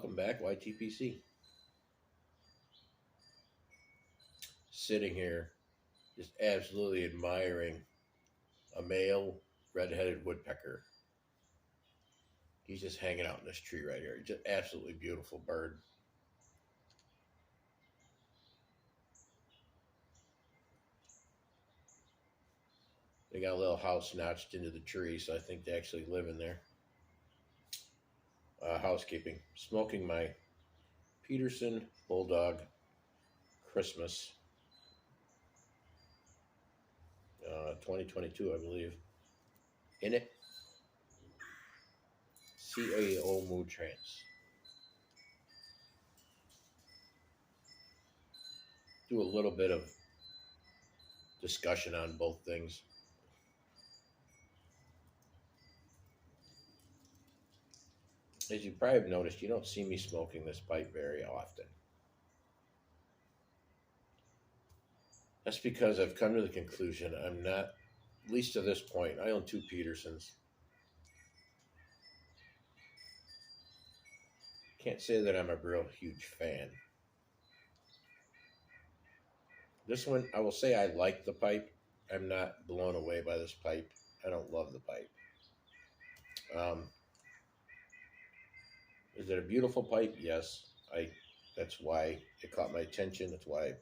Welcome back, YTPC. Sitting here, just absolutely admiring a male red-headed woodpecker. He's just hanging out in this tree right here. Just absolutely beautiful bird. They got a little house notched into the tree, so I think they actually live in there. Housekeeping. Smoking my Peterson Bulldog Christmas 2022, I believe. In it, CAO Moontrance. Do a little bit of discussion on both things. As you probably have noticed, you don't see me smoking this pipe very often. That's because I've come to the conclusion I'm not, at least to this point, I own two Petersons. Can't say that I'm a real huge fan. This one, I will say I like the pipe. I'm not blown away by this pipe. I don't love the pipe. Is it a beautiful pipe? Yes. That's why it caught my attention. That's why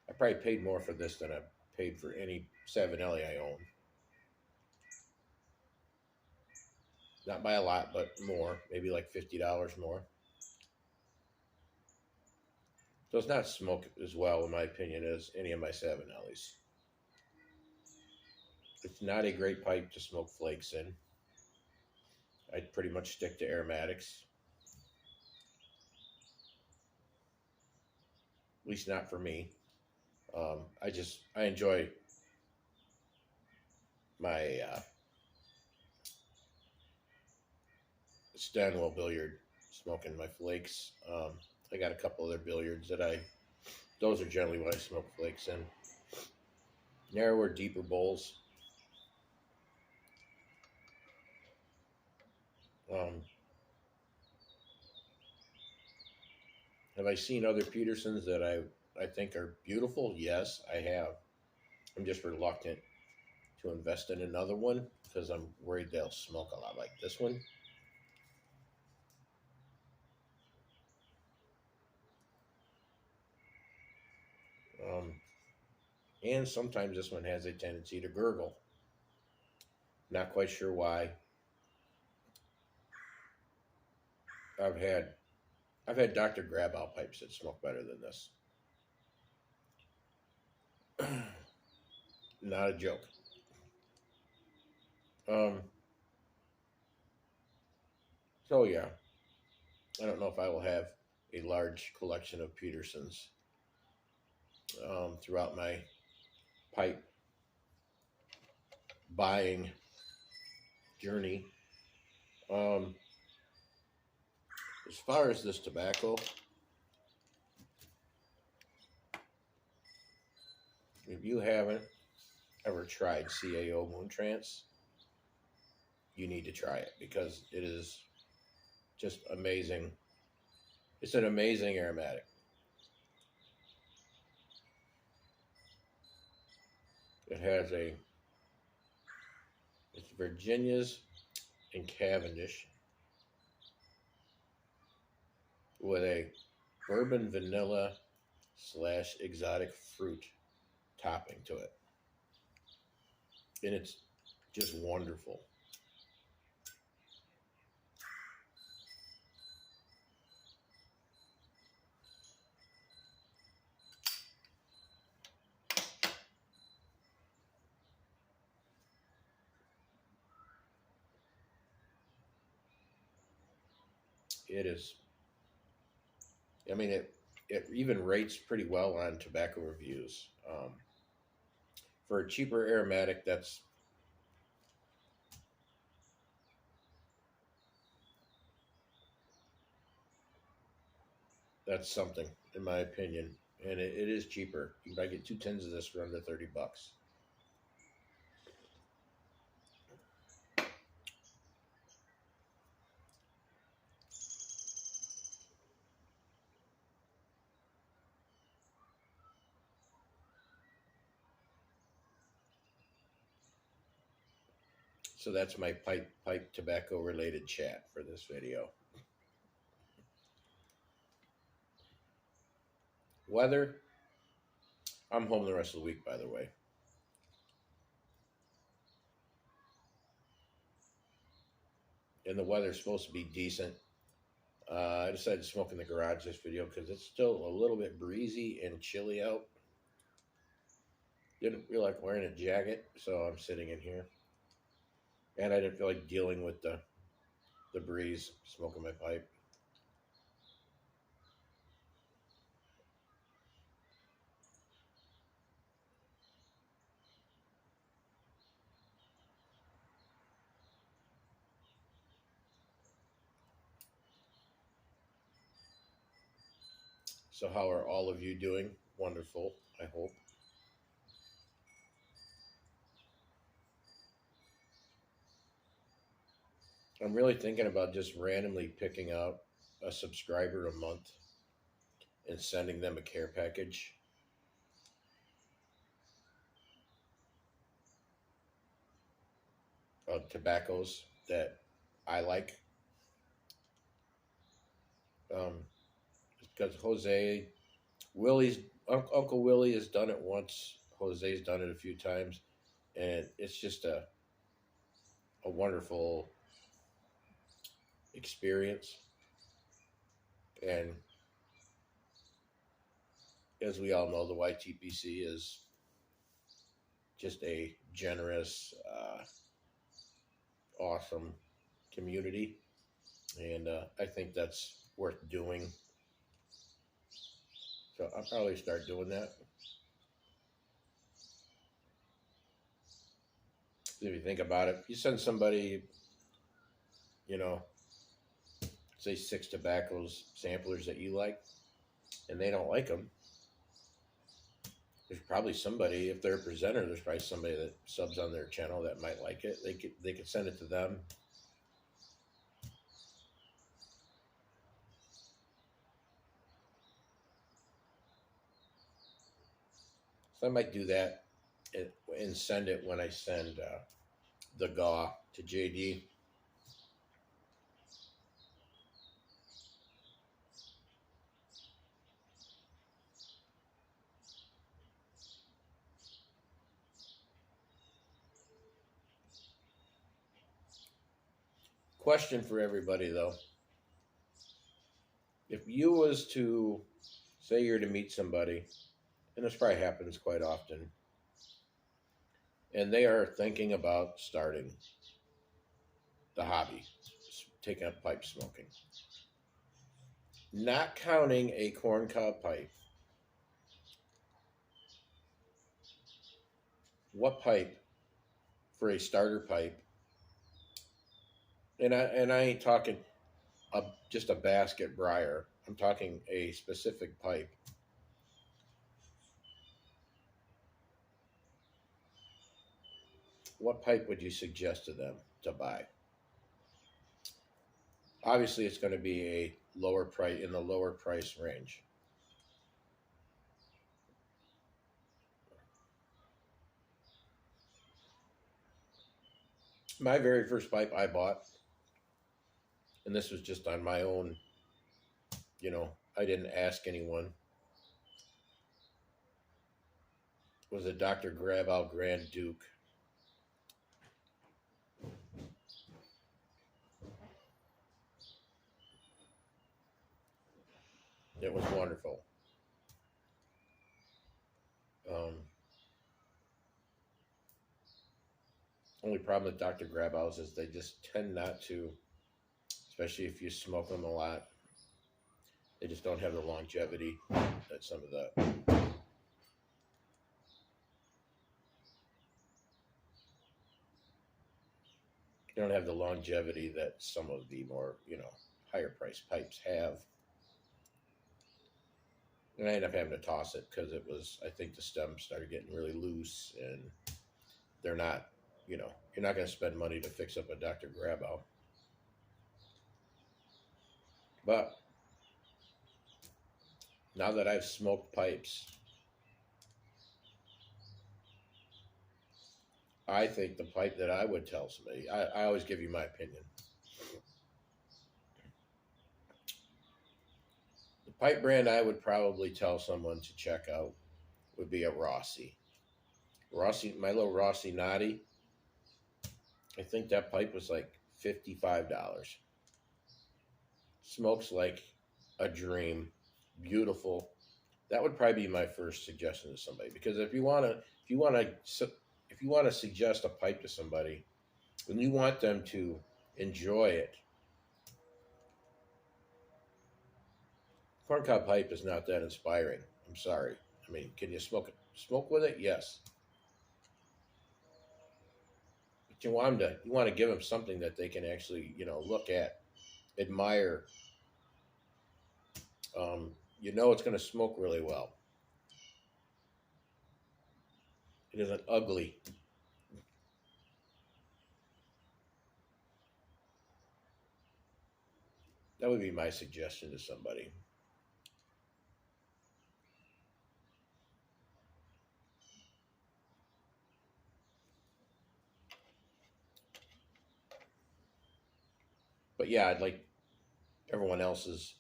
I probably paid more for this than I paid for any Savinelli I own. Not by a lot, but more. Maybe like $50 more. Does not smoke as well, in my opinion, as any of my Savinellis. It's not a great pipe to smoke flakes in. I'd pretty much stick to aromatics. At least not for me. I enjoy my Stanwell billiard, smoking my flakes. I got a couple other billiards those are generally what I smoke flakes in. Narrower, deeper bowls. Have I seen other Petersons that I think are beautiful? Yes, I have. I'm just reluctant to invest in another one because I'm worried they'll smoke a lot like this one. And sometimes this one has a tendency to gurgle. Not quite sure why. I've had Dr. Grab-Out pipes that smoke better than this. Not a joke. So yeah, I don't know if I will have a large collection of Petersons throughout my pipe buying journey. As far as this tobacco, if you haven't ever tried CAO Moontrance, you need to try it because it is just amazing. It's an amazing aromatic. It's Virginia's and Cavendish with a bourbon vanilla / exotic fruit topping to it. And it's just wonderful. It is. I mean, it even rates pretty well on tobacco reviews. For a cheaper aromatic, that's something, in my opinion. And it is cheaper. You can probably get 2 tins of this for under $30. So that's my pipe tobacco related chat for this video. Weather, I'm home the rest of the week, by the way. And the weather's supposed to be decent. I decided to smoke in the garage this video because it's still a little bit breezy and chilly out. Didn't feel like wearing a jacket, so I'm sitting in here. And I didn't feel like dealing with the breeze, smoking my pipe. So how are all of you doing? Wonderful, I hope. I'm really thinking about just randomly picking out a subscriber a month and sending them a care package. Of tobaccos that I like. Because Uncle Willie has done it once. Jose's done it a few times. And it's just a wonderful experience. And as we all know, the YTPC is just a generous, awesome community. And I think that's worth doing. So I'll probably start doing that. If you think about it, you send somebody, say 6 tobaccos samplers that you like, and they don't like them, there's probably somebody, if they're a presenter, there's probably somebody that subs on their channel that might like it. They could send it to them. So I might do that and send it when I send the GAW to JD. Question for everybody though. If you was to, say you're to meet somebody, and this probably happens quite often, and they are thinking about starting the hobby, taking up pipe smoking, not counting a corncob pipe, what pipe for a starter pipe, and I ain't talking just a basket briar, I'm talking a specific pipe, what pipe would you suggest to them to buy? Obviously, it's going to be a lower price, in the lower price range. My very first pipe I bought, and this was just on my own, I didn't ask anyone, was a Dr. Grabow Grand Duke. It was wonderful. Only problem with Dr. Grabows is they just tend not to, especially if you smoke them a lot, they just don't have the longevity that some of the don't have the longevity that some of the more, higher priced pipes have. And I ended up having to toss it because I think the stems started getting really loose, and they're not, you're not going to spend money to fix up a Dr. Grabow. But now that I've smoked pipes, I think the pipe that I would tell somebody, I always give you my opinion. The pipe brand I would probably tell someone to check out would be a Rossi. Rossi, my little Rossi Naughty. I think that pipe was like $55. Smokes like a dream, beautiful. That would probably be my first suggestion to somebody, because if you want to suggest a pipe to somebody, and you want them to enjoy it, corncob pipe is not that inspiring. I'm sorry. I mean, can you smoke with it? Yes, but you want to give them something that they can actually look at, admire. It's going to smoke really well. It isn't ugly. That would be my suggestion to somebody. But yeah, I'd like everyone else's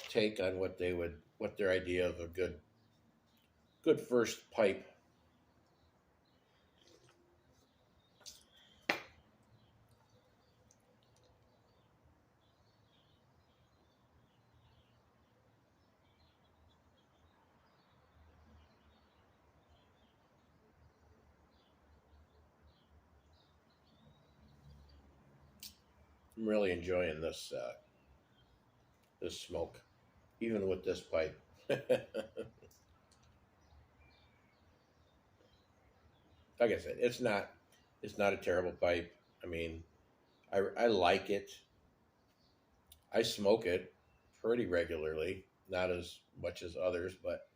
take on what their idea of a good first pipe. I'm really enjoying this smoke, even with this pipe. Like I said, it's not a terrible pipe. I mean, I like it. I smoke it pretty regularly, not as much as others, but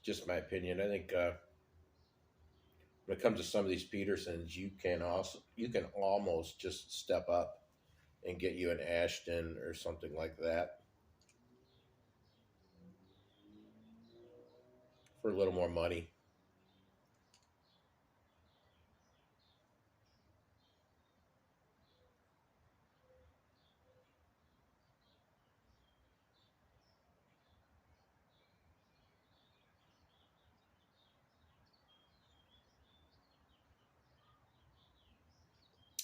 just my opinion. I think when it comes to some of these Petersons, you can almost just step up and get you an Ashton or something like that for a little more money.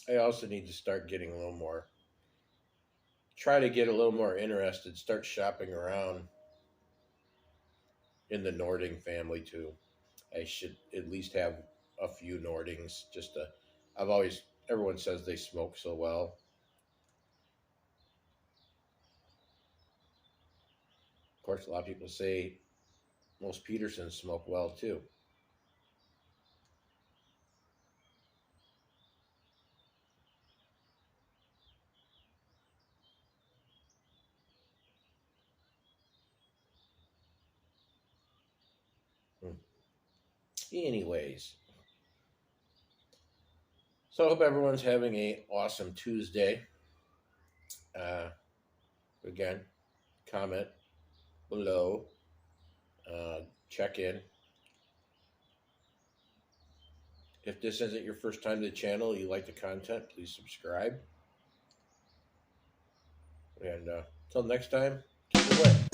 I also need to start getting a little more, try to get a little more interested, start shopping around in the Nording family too. I should at least have a few Nordings. I've always, everyone says they smoke so well. Of course, a lot of people say most Petersons smoke well too. Hmm. Anyways, so I hope everyone's having a awesome Tuesday. Uh, Again, comment below, check in. If this isn't your first time to the channel, you like the content, please subscribe. And until next time, keep it wet.